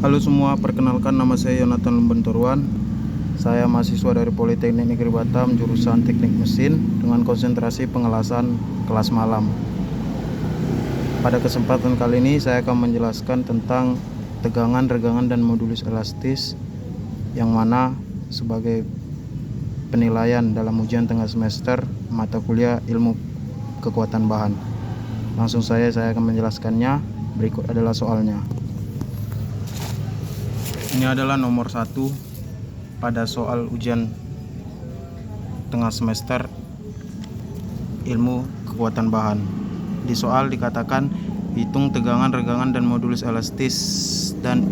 Halo semua, perkenalkan nama saya Yonatan Lumbenturuan. Saya mahasiswa dari Politeknik Negeri Batam, jurusan Teknik Mesin dengan konsentrasi pengelasan kelas malam. Pada kesempatan kali ini saya akan menjelaskan tentang tegangan, regangan, dan modulus elastis, yang mana sebagai penilaian dalam ujian tengah semester mata kuliah ilmu kekuatan bahan. Langsung saya akan menjelaskannya. Berikut adalah soalnya. Ini adalah nomor 1 pada soal ujian tengah semester ilmu kekuatan bahan. Di soal dikatakan hitung tegangan, regangan, dan modulus elastis dan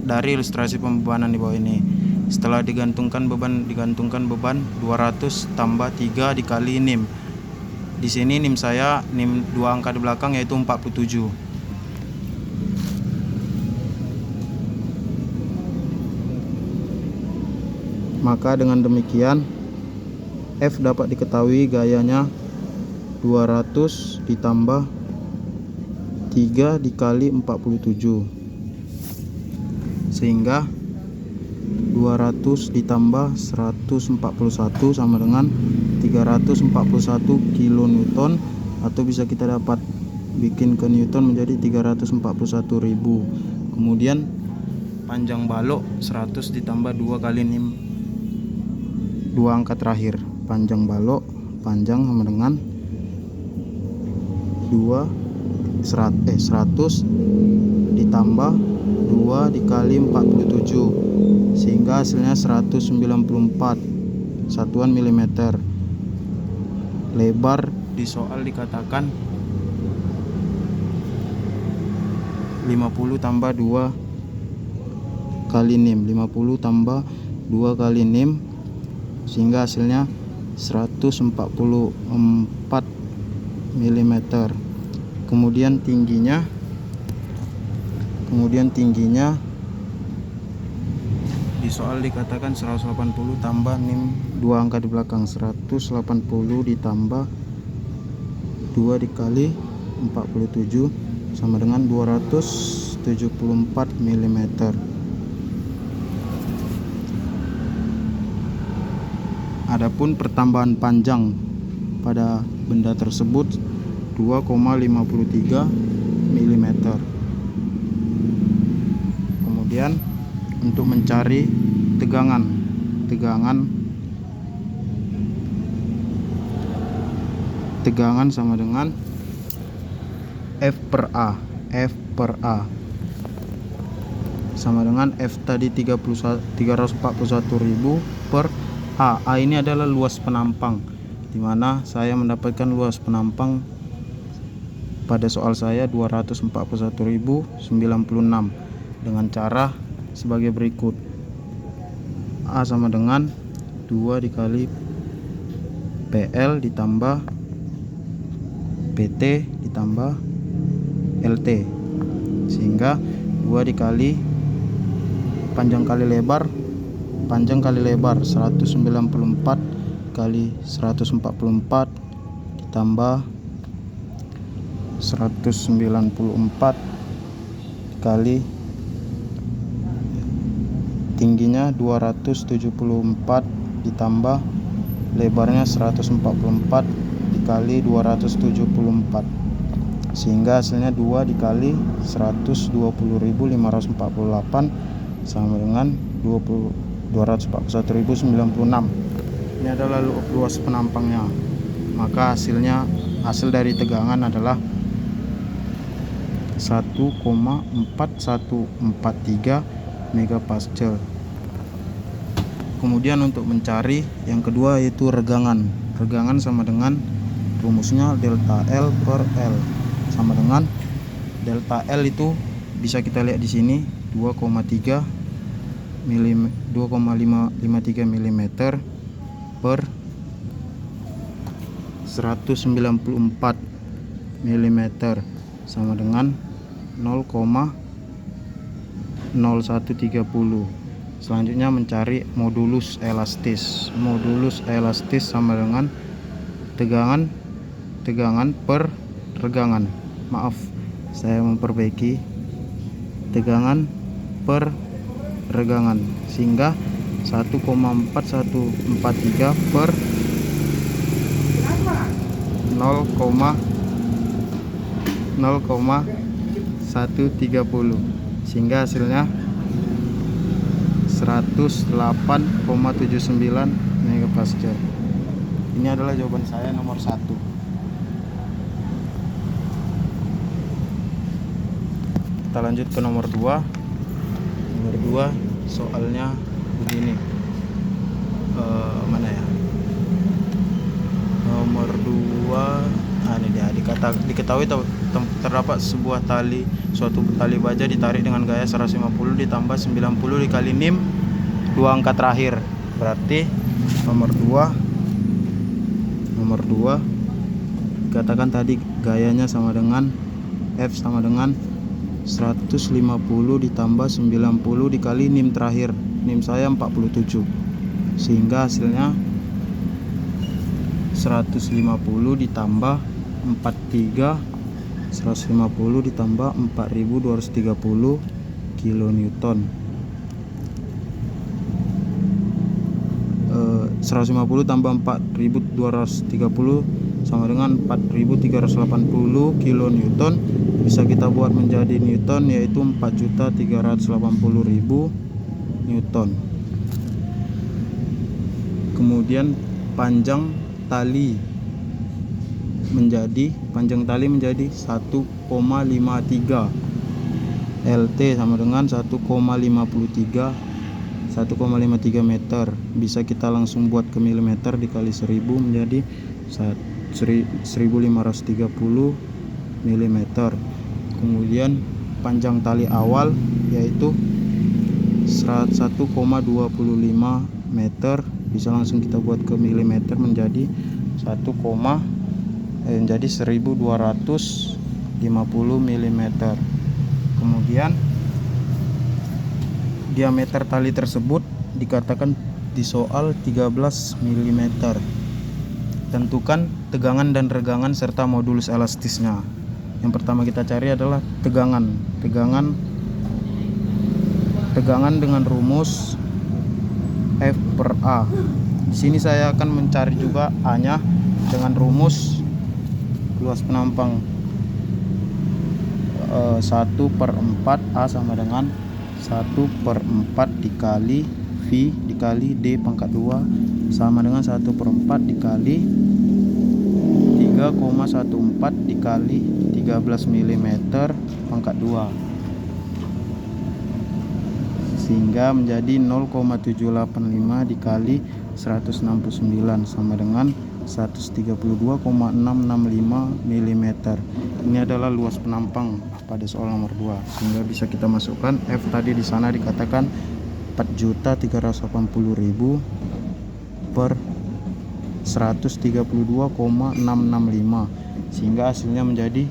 dari ilustrasi pembebanan di bawah ini. Setelah digantungkan beban 200 tambah 3 dikali NIM. Di sini NIM saya NIM 2 angka di belakang, yaitu 47. Maka dengan demikian F dapat diketahui gayanya 200 ditambah 3 dikali 47, sehingga 200 ditambah 141 sama dengan 341 kilonewton, atau bisa kita dapat bikin ke newton menjadi 341.000. Kemudian panjang balok 100 ditambah 2 kali NIM 2 angka terakhir. Panjang balok, panjang sama dengan 100 ditambah 2 dikali 47, sehingga hasilnya 194 satuan milimeter. Lebar di soal dikatakan 50 tambah 2 kali NIM, 50 tambah 2 kali NIM, sehingga hasilnya 144 mm. Kemudian tingginya di soal dikatakan 180 tambah NIM 2 angka di belakang, 180 ditambah 2 dikali 47 sama dengan 274 mm. Adapun pertambahan panjang pada benda tersebut 2,53 mm. Kemudian untuk mencari tegangan sama dengan F per A sama dengan F tadi 341.000 per A ini adalah luas penampang, di mana saya mendapatkan luas penampang pada soal saya 241.096 dengan cara sebagai berikut. A sama dengan 2 dikali PL ditambah PT ditambah LT, sehingga 2 dikali panjang kali lebar 194 kali 144 ditambah 194 kali tingginya 274 ditambah lebarnya 144 dikali 274, sehingga hasilnya 2 dikali 120.548 sama dengan 241.096. Ini adalah luas penampangnya. Maka hasil dari tegangan adalah 1,4143 megapascal. Kemudian untuk mencari yang kedua yaitu regangan sama dengan rumusnya delta L per L sama dengan delta L itu bisa kita lihat di sini 2,53 mm per 194 mm sama dengan 0,0130. Selanjutnya mencari modulus elastis sama dengan tegangan per regangan. Maaf, saya memperbaiki tegangan per regangan, sehingga 1,4143 per 0,130, sehingga hasilnya 108,79 megapascal. Ini adalah jawaban saya nomor 1. Kita lanjut ke nomor 2. Nomor 2 soalnya begini. Mana ya? Nomor 2, ini dia. Diketahui terdapat suatu tali baja ditarik dengan gaya 150 ditambah 90 dikali nim 2 angka terakhir. Berarti nomor 2 katakan tadi gayanya sama dengan F sama dengan 150 ditambah 90 dikali nim terakhir. Nim saya 47, sehingga hasilnya 150 ditambah 43, 150 ditambah 4230 kilonewton. 150 tambah 4230 sama dengan 4380 kilonewton. Bisa kita buat menjadi newton, yaitu 4.380.000 newton. Kemudian panjang tali menjadi 1,53 LT sama dengan 1,53 meter. Bisa kita langsung buat ke milimeter dikali 1000 menjadi 1530 milimeter. Kemudian panjang tali awal yaitu 1,25 meter. Bisa langsung kita buat ke milimeter menjadi 1250 milimeter. Kemudian diameter tali tersebut dikatakan di soal 13 mm. Tentukan tegangan dan regangan serta modulus elastisnya. Yang pertama kita cari adalah tegangan dengan rumus F per A. Di sini saya akan mencari juga A-nya dengan rumus luas penampang 1/4 A sama dengan 1/4 dikali V dikali D pangkat 2 sama dengan 1/4 dikali 3,14 dikali 13 mm pangkat 2, sehingga menjadi 0,785 dikali 169 sama dengan 132,665 mm. Ini adalah luas penampang pada soal nomor 2, sehingga bisa kita masukkan F tadi di sana dikatakan 4.380.000 per 132,665, sehingga hasilnya menjadi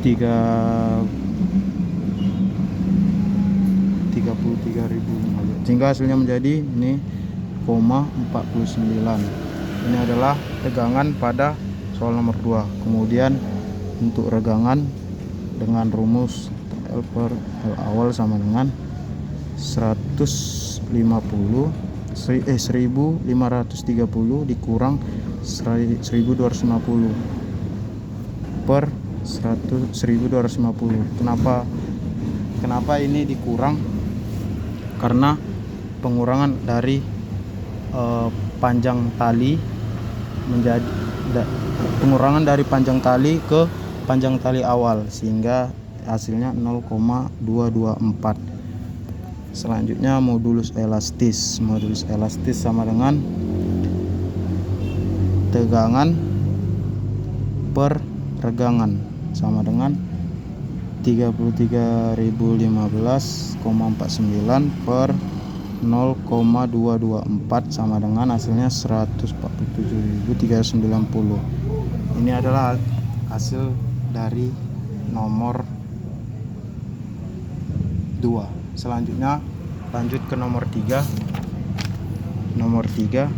33.000, sehingga hasilnya menjadi ini 49. Ini adalah tegangan pada soal nomor 2. Kemudian untuk regangan dengan rumus L per L awal sama dengan 1530 dikurang 1250 per 1250. Kenapa ini dikurang? Karena pengurangan dari panjang tali menjadi pengurangan dari panjang tali ke panjang tali awal, sehingga hasilnya 0,224. Selanjutnya modulus elastis sama dengan tegangan per regangan sama dengan 33.015,49 per 0,224 sama dengan hasilnya 147.390. Ini adalah hasil dari nomor 2. Selanjutnya lanjut ke nomor 3. Nomor 3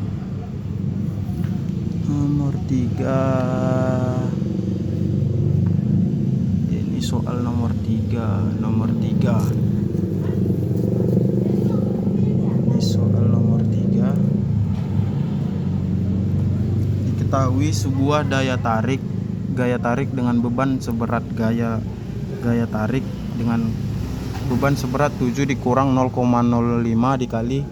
ini soal nomor 3. Ketahui sebuah gaya tarik dengan beban seberat gaya tarik dengan beban seberat 7 dikurang 0,05 dikali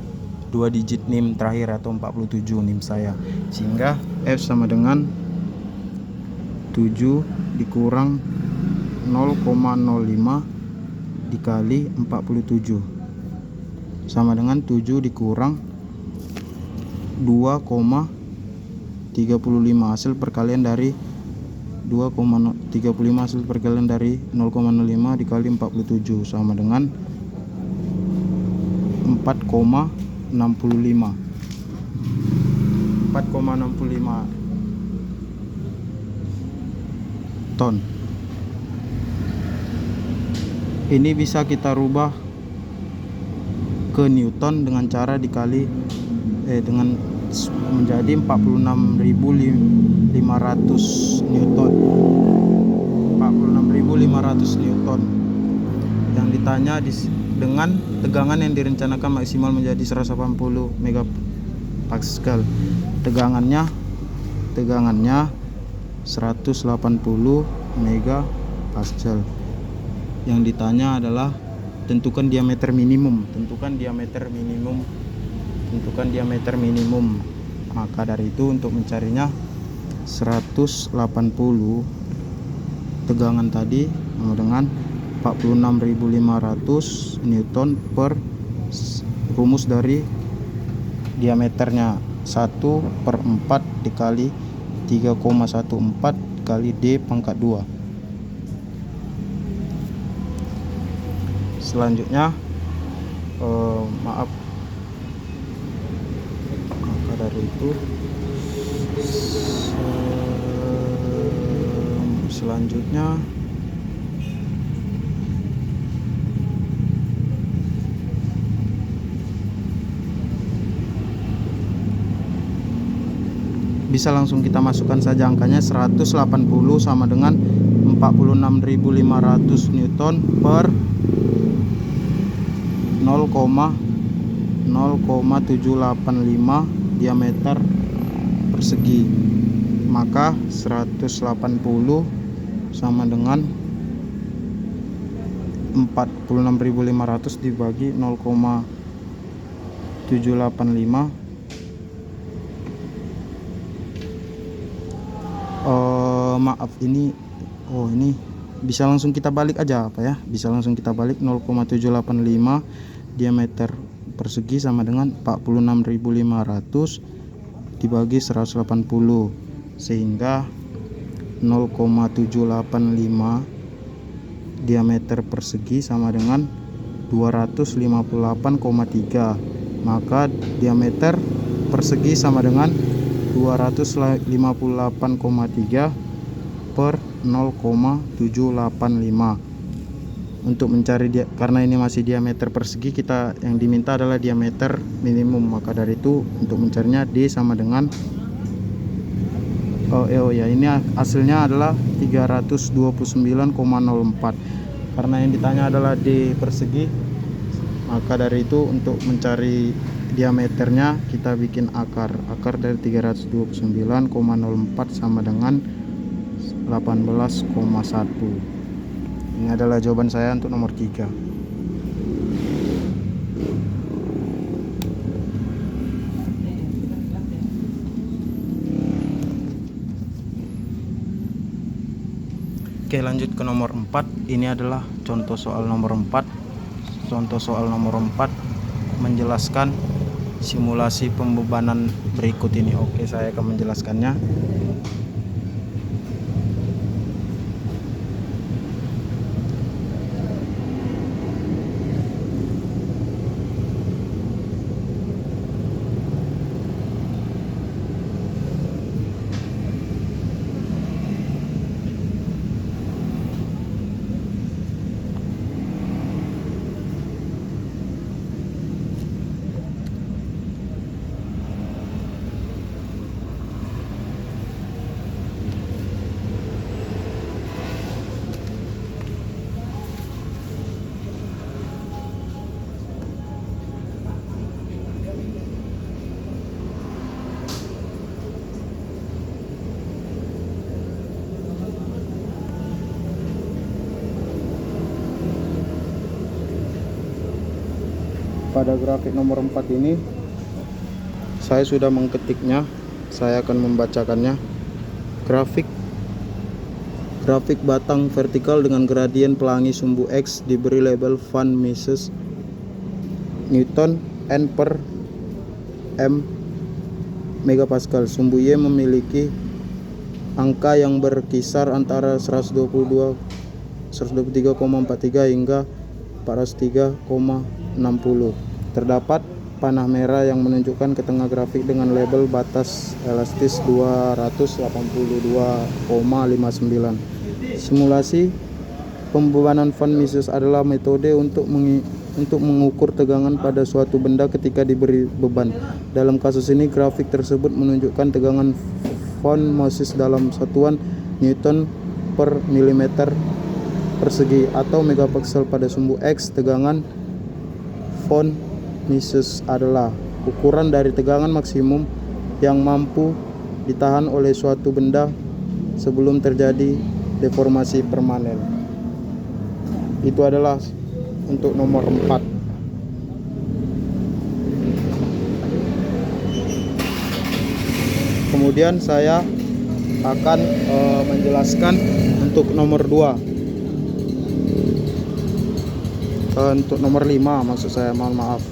2 digit NIM terakhir atau 47 NIM saya, sehingga F sama dengan 7 dikurang 0,05 dikali 47 sama dengan 7 dikurang 2,35 hasil perkalian dari 2,35 hasil perkalian dari 0,05 dikali 47 sama dengan 4,65 ton. Ini bisa kita rubah ke Newton dengan cara dikali dengan menjadi 46.500 Newton. 46.500 Newton. Yang ditanya dengan tegangan yang direncanakan maksimal menjadi 180 megapascal. Tegangannya 180 megapascal. Yang ditanya adalah tentukan diameter minimum. Maka dari itu untuk mencarinya 180 tegangan tadi sama dengan 46.500 Newton per rumus dari diameternya 1/4 dikali 3,14 kali D pangkat 2. Selanjutnya maka dari itu selanjutnya bisa langsung kita masukkan saja angkanya. 180 sama dengan 46.500 Newton per 0,0785 diameter persegi. Maka 180 sama dengan 46.500 dibagi 0,785. Maaf ini bisa langsung kita balik aja bisa langsung kita balik. 0,785 diameter persegi sama dengan 46.500 dibagi 180, sehingga 0,785 diameter persegi sama dengan 258,3. Maka diameter persegi sama dengan 258,3 per 0,785. Untuk mencari karena ini masih diameter persegi, kita yang diminta adalah diameter minimum. Maka dari itu untuk mencarinya D sama dengan ini hasilnya adalah 329,04. Karena yang ditanya adalah D persegi, maka dari itu untuk mencari diameternya kita bikin akar dari 329,04 sama dengan 18,1. Ini adalah jawaban saya untuk nomor 3. Oke, lanjut ke nomor 4. Ini adalah contoh soal nomor 4. Contoh soal nomor 4 menjelaskan simulasi pembebanan berikut ini. Oke, saya akan menjelaskannya. Pada grafik nomor 4 ini saya sudah mengketiknya. Saya akan membacakannya. Grafik batang vertikal dengan gradien pelangi sumbu X diberi label Van Mises Newton N per M megapascal. Sumbu Y memiliki angka yang berkisar antara 123,43 hingga 403,60. Terdapat panah merah yang menunjukkan ke tengah grafik dengan label batas elastis 282,59. Simulasi pembebanan Van Mises adalah metode untuk mengukur tegangan pada suatu benda ketika diberi beban. Dalam kasus ini, grafik tersebut menunjukkan tegangan Van Mises dalam satuan Newton per milimeter persegi atau megapaskal pada sumbu X. Tegangan Van Mises adalah ukuran dari tegangan maksimum yang mampu ditahan oleh suatu benda sebelum terjadi deformasi permanen. Itu adalah untuk nomor 4. Kemudian saya akan menjelaskan untuk nomor 2. Untuk nomor 5 maksud saya, mohon maaf.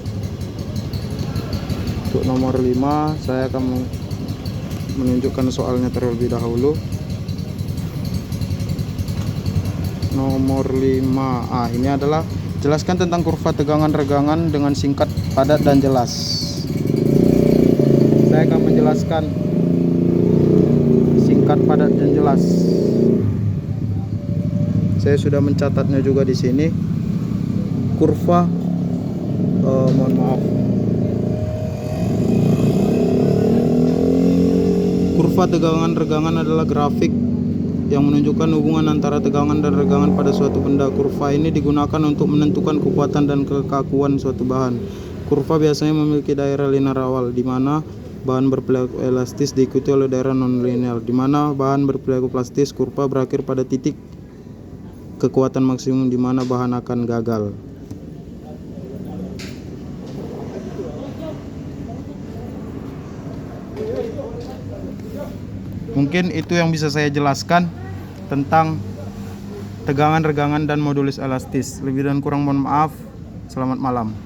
Untuk nomor 5 saya akan menunjukkan soalnya terlebih dahulu. Nomor 5. Ini adalah jelaskan tentang kurva tegangan regangan dengan singkat, padat, dan jelas. Saya akan menjelaskan singkat, padat, dan jelas. Saya sudah mencatatnya juga di sini. Kurva mohon maaf. Kurva tegangan regangan adalah grafik yang menunjukkan hubungan antara tegangan dan regangan pada suatu benda. Kurva ini digunakan untuk menentukan kekuatan dan kekakuan suatu bahan. Kurva biasanya memiliki daerah linear awal, di mana bahan berperilaku elastis diikuti oleh daerah non-linear, di mana bahan berperilaku plastis. Kurva berakhir pada titik kekuatan maksimum, di mana bahan akan gagal. Mungkin itu yang bisa saya jelaskan tentang tegangan, regangan, dan modulus elastis. Lebih dan kurang mohon maaf. Selamat malam.